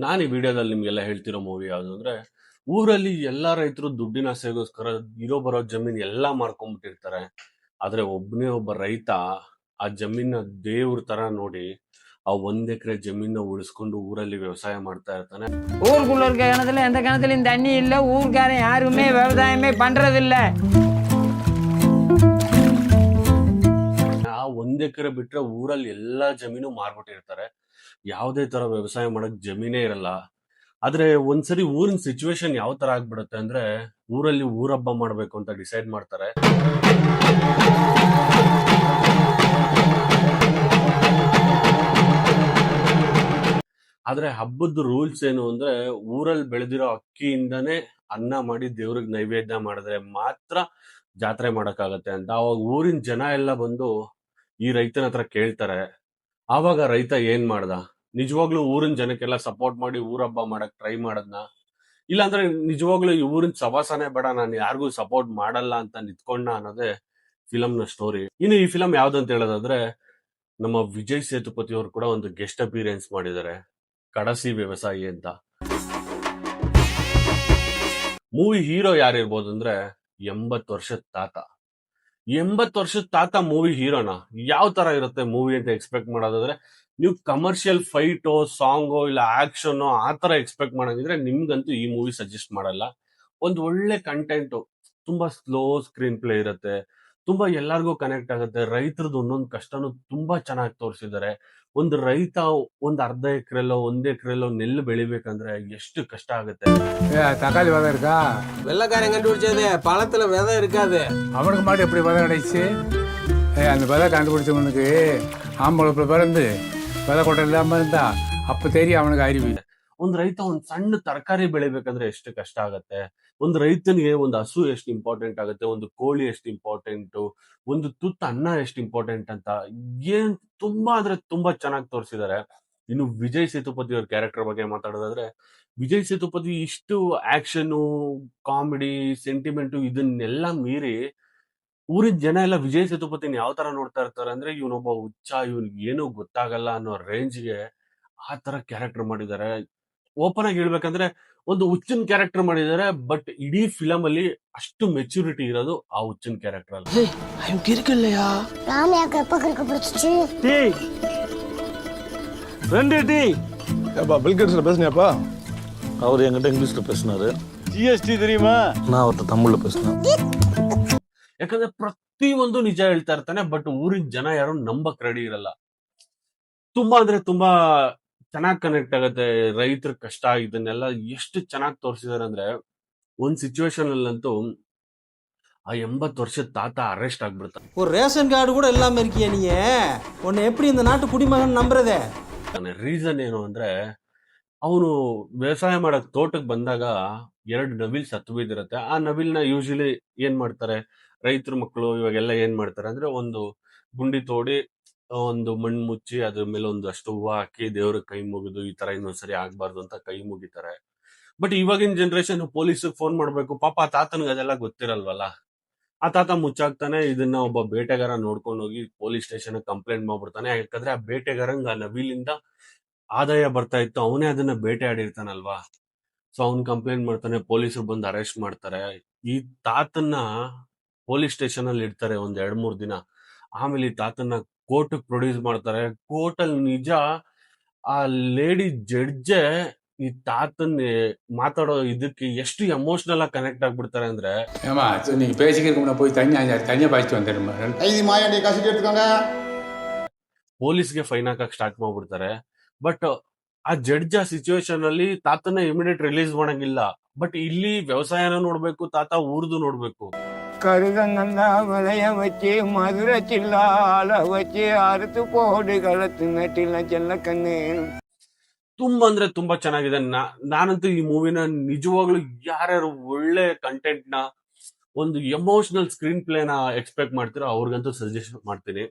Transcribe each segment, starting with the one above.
ನಾನು ಈ ವಿಡಿಯೋದಲ್ಲಿ ನಿಮ್ಗೆಲ್ಲ ಹೇಳ್ತಿರೋ ಮೂವಿ ಯಾವುದು ಅಂದ್ರೆ, ಊರಲ್ಲಿ ಎಲ್ಲಾ ರೈತರು ದುಡ್ಡಿನ ಆಸೆಗೋಸ್ಕರ ಇರೋ ಬರೋ ಜಮೀನ್ ಎಲ್ಲಾ ಮಾರ್ಕೊಂಡ್ಬಿಟ್ಟಿರ್ತಾರೆ. ಆದ್ರೆ ಒಬ್ಬನೇ ಒಬ್ಬ ರೈತ ಆ ಜಮೀನ ದೇವ್ರ ತರ ನೋಡಿ ಆ 1 ಎಕರೆ ಜಮೀನ ಉಳಿಸ್ಕೊಂಡು ಊರಲ್ಲಿ ವ್ಯವಸಾಯ ಮಾಡ್ತಾ ಇರ್ತಾನೆ. ஊருக்குள்ள இருக்க கிணத்துல எந்த கிணத்துலயும் தண்ணி இல்ல. ஊர்க்காரன் யாருமே விவசாயமே பண்றதில்ல. ಆ 1 ಎಕರೆ ಬಿಟ್ರೆ ಊರಲ್ಲಿ ಎಲ್ಲಾ ಜಮೀನು ಮಾರ್ಬಿಟ್ಟಿರ್ತಾರೆ. ಯಾವುದೇ ತರ ವ್ಯವಸಾಯ ಮಾಡಕ್ ಜಮೀನೇ ಇರಲ್ಲ. ಆದ್ರೆ ಒಂದ್ಸರಿ ಊರಿನ ಸಿಚುವೇಶನ್ ಯಾವ ತರ ಆಗ್ಬಿಡುತ್ತೆ ಅಂದ್ರೆ, ಊರಲ್ಲಿ ಊರಬ್ಬ ಮಾಡ್ಬೇಕು ಅಂತ ಡಿಸೈಡ್ ಮಾಡ್ತಾರೆ. ಆದ್ರೆ ಹಬ್ಬದ ರೂಲ್ಸ್ ಏನು ಅಂದ್ರೆ, ಊರಲ್ಲಿ ಬೆಳೆದಿರೋ ಅಕ್ಕಿಯಿಂದನೇ ಅನ್ನ ಮಾಡಿ ದೇವ್ರಿಗೆ ನೈವೇದ್ಯ ಮಾಡಿದ್ರೆ ಮಾತ್ರ ಜಾತ್ರೆ ಮಾಡಕ್ಕಾಗತ್ತೆ ಅಂತ. ಅವಾಗ ಊರಿನ ಜನ ಎಲ್ಲ ಬಂದು ಈ ರೈತನ ಹತ್ರ ಕೇಳ್ತಾರೆ. ಆವಾಗ ರೈತ ಏನ್ ಮಾಡ್ದ? ನಿಜವಾಗ್ಲೂ ಊರಿನ ಜನಕ್ಕೆಲ್ಲ ಸಪೋರ್ಟ್ ಮಾಡಿ ಊರಬ್ಬ ಮಾಡಕ್ ಟ್ರೈ ಮಾಡದ್ನ? ಇಲ್ಲಾಂದ್ರೆ ನಿಜವಾಗ್ಲೂ ಈ ಊರಿನ ಸವಾಸನೆ ಬೇಡ, ನಾನು ಯಾರಿಗೂ ಸಪೋರ್ಟ್ ಮಾಡಲ್ಲ ಅಂತ ನಿಂತ್ಕೊಂಡ ಅನ್ನೋದೇ ಫಿಲಂ ನ ಸ್ಟೋರಿ. ಇನ್ನು ಈ ಫಿಲಂ ಯಾವ್ದಂತ ಹೇಳೋದಾದ್ರೆ, ನಮ್ಮ ವಿಜಯ್ ಸೇತುಪತಿ ಅವರು ಕೂಡ ಒಂದು ಗೆಸ್ಟ್ ಅಪಿಯರೆನ್ಸ್ ಮಾಡಿದ್ದಾರೆ, ಕಡಸಿ ವ್ಯವಸಾಯಿ ಅಂತ. ಮೂವಿ ಹೀರೋ ಯಾರಿರ್ಬೋದು ಅಂದ್ರೆ 80 ವರ್ಷದ ತಾತ. 80 ವರ್ಷದ ತಾತ ಮೂವಿ ಹೀರೋನ? ಯಾವ ತರ ಇರುತ್ತೆ ಮೂವಿ ಅಂತ ಎಕ್ಸ್ಪೆಕ್ಟ್ ಮಾಡೋದಾದ್ರೆ, ನೀವು ಕಮರ್ಷಿಯಲ್ ಫೈಟೋ ಸಾಂಗೋ ಇಲ್ಲ ಆಕ್ಷನ್ ಆ ತರ ಎಕ್ಸ್ಪೆಕ್ಟ್ ಮಾಡಂಗಿದ್ರೆ ನಿಮ್ಗಂತೂ ಈ ಮೂವಿ ಸಜೆಸ್ಟ್ ಮಾಡಲ್ಲ. ಒಂದು ಒಳ್ಳೆ ಕಂಟೆಂಟ್, ತುಂಬಾ ಸ್ಲೋ ಸ್ಕ್ರೀನ್ ಪ್ಲೇ ಇರುತ್ತೆ, ತುಂಬಾ ಎಲ್ಲಾರ್ಗೂ ಕನೆಕ್ಟ್ ಆಗುತ್ತೆ. ರೈತರದ್ದು ಒಂದೊಂದು ಕಷ್ಟನೂ ತುಂಬಾ ಚೆನ್ನಾಗಿ ತೋರಿಸಿದ್ದಾರೆ. ಒಂದು ರೈತ ಒಂದ್ 1/2 ಎಕರೆಲ್ಲೋ 1 ಎಕರೆಲ್ಲೋ ನೆಲ್ಲು ಬೆಳಿಬೇಕಂದ್ರೆ ಎಷ್ಟು கஷ்ட ஆகுது. தக்காளி விதை இருக்கா? வெள்ளக்காரன் கண்டுபிடிச்சது பழத்துல விதை இருக்காது. அவனுக்கு மாட்டு எப்படி விதை கிடைச்சு? அந்த விதை கண்டுபிடிச்சவனுக்கு ஆம்பளை பிறந்து விதை கொட்டை இல்லாம இருந்தா அப்ப தெரியும் அவனுக்கு அறிவு. ಒಂದ್ ರೈತ ಒಂದ್ ಸಣ್ಣ ತರಕಾರಿ ಬೆಳಿಬೇಕಂದ್ರೆ ಎಷ್ಟು ಕಷ್ಟ ಆಗತ್ತೆ. ಒಂದ್ ರೈತನಿಗೆ ಒಂದು ಹಸು ಎಷ್ಟು ಇಂಪಾರ್ಟೆಂಟ್ ಆಗುತ್ತೆ, ಒಂದು ಕೋಳಿ ಎಷ್ಟು ಇಂಪಾರ್ಟೆಂಟ್, ಒಂದು ತುತ್ತು ಅನ್ನ ಎಷ್ಟು ಇಂಪಾರ್ಟೆಂಟ್ ಅಂತ ಏನ್ ತುಂಬಾ ಅಂದ್ರೆ ತುಂಬಾ ಚೆನ್ನಾಗಿ ತೋರಿಸಿದ್ದಾರೆ. ಇನ್ನು ವಿಜಯ್ ಸೇತುಪತಿ ಅವ್ರ ಕ್ಯಾರೆಕ್ಟರ್ ಬಗ್ಗೆ ಮಾತಾಡೋದಾದ್ರೆ, ವಿಜಯ್ ಸೇತುಪತಿ ಇಷ್ಟು ಆಕ್ಷನ್, ಕಾಮಿಡಿ, ಸೆಂಟಿಮೆಂಟ್ ಇದನ್ನೆಲ್ಲ ಮೀರಿ ಊರಿನ ಜನ ಎಲ್ಲ ವಿಜಯ್ ಸೇತುಪತಿನ ಯಾವ ತರ ನೋಡ್ತಾ ಇರ್ತಾರೆ ಅಂದ್ರೆ, ಇವನೊಬ್ಬ ಹುಚ್ಚ, ಇವನ್ಗೆ ಏನೂ ಗೊತ್ತಾಗಲ್ಲ ಅನ್ನೋ ರೇಂಜ್ಗೆ ಆ ತರ ಕ್ಯಾರೆಕ್ಟರ್ ಮಾಡಿದ್ದಾರೆ. ಓಪನ್ ಆಗಿ ಹೇಳ್ಬೇಕಂದ್ರೆ ಒಂದು ಹುಚ್ಚಿನ ಕ್ಯಾರೆಕ್ಟರ್ ಮಾಡಿದ್ದಾರೆ, ಬಟ್ ಇಡೀ ಫಿಲಂ ಅಲ್ಲಿ ಅಷ್ಟು ಮೆಚುರಿಟಿ ಇರೋದು ಆ ಹುಚ್ಚಿನ ಕ್ಯಾರೆಕ್ಟರ್ ಅಲ್ಲ. இருக்குல்லையா ராம் யாக்கு எப்ப கிறுக்கு பிடிச்சிச்சு? டேய் 2 டீ. ஏப்பா பில்கேட்ஸ்ல பேசுனியாப்பா? அவர் என்கிட்ட இங்கிலீஷ்ல பேசினாரு. ஜிஎஸ்டி தெரியுமா? நான் அவர்கிட்ட தமிழ்ல பேசினேன். ಯಾಕಂದ್ರೆ ಪ್ರತಿ ಒಂದು ನಿಜ ಹೇಳ್ತಾ ಇರ್ತಾನೆ, ಬಟ್ ಊರಿನ ಜನ ಯಾರು ನಂಬಕ್ ರೆಡಿ ಇರಲ್ಲ. ತುಂಬಾ ಅಂದ್ರೆ ತುಂಬಾ ಚೆನ್ನಾಗಿ ಕನೆಕ್ಟ್ ಆಗುತ್ತೆ. ರೈತರ ಕಷ್ಟ ಇದನ್ನೆಲ್ಲ ಎಷ್ಟು ಚೆನ್ನಾಗಿ ತೋರಿಸಿದಾರೆ ಅಂದ್ರೆ, ಒಂದ್ ಸಿಚುವೇಶನ್ ಅಲ್ಲಂತೂ ಆ 80 ವರ್ಷದ ತಾತ ಅರೆಸ್ಟ್ ಆಗ್ಬಿಡ್ತಾನೆ. ஒரு ரேஷன் கார்டு கூட இல்லாம இருக்கியா நீ? உன்னை எப்படி இந்த நாட்டு குடிமகன் நம்புறதே? ರೀಸನ್ ಏನು ಅಂದ್ರೆ, ಅವನು ವ್ಯವಸಾಯ ಮಾಡಕ್ ತೋಟಕ್ಕೆ ಬಂದಾಗ 2 ನವಿಲ್ ಸತ್ತು ಬಿದ್ದಿರತ್ತೆ. ಆ ನವಿಲ್ನ ಯೂಶಲಿ ಏನ್ ಮಾಡ್ತಾರೆ ರೈತರ ಮಕ್ಕಳು ಇವಾಗೆಲ್ಲ ಏನ್ ಮಾಡ್ತಾರೆ ಅಂದ್ರೆ, ಒಂದು ಗುಂಡಿ ತೋಡಿ ಒಂದು ಮಣ್ಣು ಮುಚ್ಚಿ ಅದ್ರ ಮೇಲೆ ಒಂದಷ್ಟು ಹೂವು ಹಾಕಿ ದೇವ್ರ ಕೈ ಮುಗಿದು ಈ ತರ ಇನ್ನೊಂದ್ಸರಿ ಆಗ್ಬಾರ್ದು ಅಂತ ಕೈ ಮುಗಿತಾರೆ. ಬಟ್ ಇವಾಗಿನ ಜನರೇಷನ್ ಪೊಲೀಸ್ ಫೋನ್ ಮಾಡ್ಬೇಕು, ಪಾಪ ಆ ತಾತನಿಗೆ ಅದೆಲ್ಲ ಗೊತ್ತಿರಲ್ವಲ್ಲ. ಆ ತಾತ ಮುಚ್ಚಾಕ್ತಾನೆ. ಇದನ್ನ ಒಬ್ಬ ಬೇಟೆಗಾರ ನೋಡ್ಕೊಂಡು ಹೋಗಿ ಪೊಲೀಸ್ ಸ್ಟೇಷನ್ ಕಂಪ್ಲೇಂಟ್ ಮಾಡ್ಬಿಡ್ತಾನೆ. ಯಾಕಂದ್ರೆ ಆ ಬೇಟೆಗಾರಂಗ ಆ ನವಿಲಿಂದ ಆದಾಯ ಬರ್ತಾ ಇತ್ತು, ಅವನೇ ಅದನ್ನ ಬೇಟೆ ಆಡಿರ್ತಾನಲ್ವಾ. ಸೊ ಅವ್ನ್ ಕಂಪ್ಲೇಂಟ್ ಮಾಡ್ತಾನೆ, ಪೊಲೀಸರು ಬಂದು ಅರೆಸ್ಟ್ ಮಾಡ್ತಾರೆ. ಈ ತಾತನ್ನ ಪೊಲೀಸ್ ಸ್ಟೇಷನ್ ಅಲ್ಲಿ ಇಡ್ತಾರೆ ಒಂದ್ 2-3 ದಿನ. ಆಮೇಲೆ ಈ ತಾತನ್ನ ಕೋರ್ಟ್ ಪ್ರೊಡ್ಯೂಸ್ ಮಾಡ್ತಾರೆ. ಕೋರ್ಟ್ ಅಲ್ಲಿ ನಿಜ ಆ ಲೇಡಿ ಜಡ್ಜೆ ಈ ತಾತನ್ ಮಾತಾಡೋ ಇದಕ್ಕೆ ಎಷ್ಟು ಎಮೋಷನಲ್ ಆಗಿ ಕನೆಕ್ಟ್ ಆಗ್ಬಿಡ್ತಾರೆ ಅಂದ್ರೆ, ஏமா நீங்க பேசிக்கிறதுக்கு போய் தனியா பாய்ச்சிட்டு வந்துடுமா? ஐதி மாயாண்டி கசிட்டு எடுத்துக்கோங்க. ಪೊಲೀಸ್ಗೆ ಫೈನ್ ಹಾಕಕ್ ಸ್ಟಾರ್ಟ್ ಮಾಡ್ಬಿಡ್ತಾರೆ. ಬಟ್ ಆ ಜಡ್ಜ್ ಆ ಸಿಚುವೇಶನ್ ಅಲ್ಲಿ ತಾತನ ಇಮಿಡಿಯೇಟ್ ರಿಲೀಸ್ ಮಾಡಂಗಿಲ್ಲ. ಬಟ್ ಇಲ್ಲಿ ವ್ಯವಸಾಯನ ನೋಡ್ಬೇಕು, ತಾತ ಊರ್ದು ನೋಡ್ಬೇಕು. கருதங்கந்தா விளைய வச்சு மதுரை சில்லால வச்சு அறுத்து போடு களத்து நட்டில செல்ல கண்ணு. ತುಂಬಾ ಅಂದ್ರೆ ತುಂಬಾ ಚೆನ್ನಾಗಿದೆ. ನಾನಂತೂ ಈ ಮೂವಿನ ನಿಜವಾಗ್ಲೂ ಯಾರ್ಯಾರು ಒಳ್ಳೆ ಕಂಟೆಂಟ್ ನ, ಒಂದು ಎಮೋಷನಲ್ ಸ್ಕ್ರೀನ್ ಪ್ಲೇ ನ ಎಕ್ಸ್ಪೆಕ್ಟ್ ಮಾಡ್ತೀರೋ ಅವ್ರಿಗಂತೂ ಸಜೆಸ್ಟ್ ಮಾಡ್ತೀನಿ.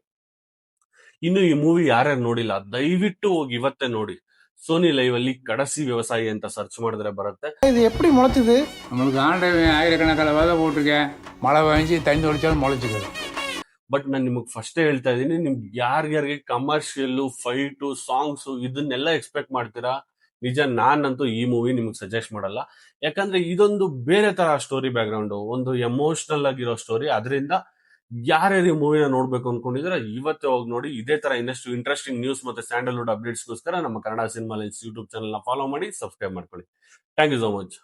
ಇನ್ನು ಈ ಮೂವಿ ಯಾರ್ಯಾರು ನೋಡಿಲ್ಲ ದಯವಿಟ್ಟು ಹೋಗಿ ಇವತ್ತೇ ನೋಡಿ. ಸೋನಿ ಲೈವ್ ಅಲ್ಲಿ ಕಡಸಿ ವ್ಯವಸಾಯಿ ಅಂತ ಸರ್ಚ್ ಮಾಡಿದ್ರೆ ಬರುತ್ತೆ. இது எப்படி முளைச்சது? நம்மளுக்கு ஆண்டவன் ஆயிரக்கணக்கான விதை போட்டிருக்கேன், மழை வாங்கி தண்ணி தொடிச்சாலும் முளைச்சிக்குது. ಬಟ್ ನಾನು ನಿಮಗ್ ಫಸ್ಟೇ ಹೇಳ್ತಾ ಇದೀನಿ, ನಿಮ್ಗೆ ಯಾರ್ಯಾರಿಗೆ ಕಮರ್ಷಿಯಲ್ ಫೈಟು ಸಾಂಗ್ಸ್ ಇದನ್ನೆಲ್ಲ ಎಕ್ಸ್ಪೆಕ್ಟ್ ಮಾಡ್ತೀರಾ, ನಿಜ ನಾನಂತೂ ಈ ಮೂವಿ ನಿಮ್ಗೆ ಸಜೆಸ್ಟ್ ಮಾಡಲ್ಲ. ಯಾಕಂದ್ರೆ ಇದೊಂದು ಬೇರೆ ತರ ಸ್ಟೋರಿ ಬ್ಯಾಕ್ಗ್ರೌಂಡ್, ಒಂದು ಎಮೋಷನಲ್ ಆಗಿರೋ ಸ್ಟೋರಿ. ಅದರಿಂದ ಯಾರ್ಯಾರು ಈ ಮೂವಿನ ನೋಡ್ಬೇಕು ಅನ್ಕೊಂಡಿದ್ರೆ ಇವತ್ತೇ ಹೋಗಿ ನೋಡಿ. ಇದೇ ತರ ಇನ್ನಷ್ಟು ಇಂಟ್ರೆಸ್ಟಿಂಗ್ ನ್ಯೂಸ್ ಮತ್ತೆ ಸ್ಯಾಂಡಲ್ವುಡ್ ಅಪ್ಡೇಟ್ಸ್ಗೋಸ್ಕರ ನಮ್ಮ Kannada cinema lines YouTube channel ನ ಫಾಲೋ ಮಾಡಿ, ಸಬ್ಸ್ಕ್ರೈಬ್ ಮಾಡ್ಕೊಳ್ಳಿ. Thank you so much.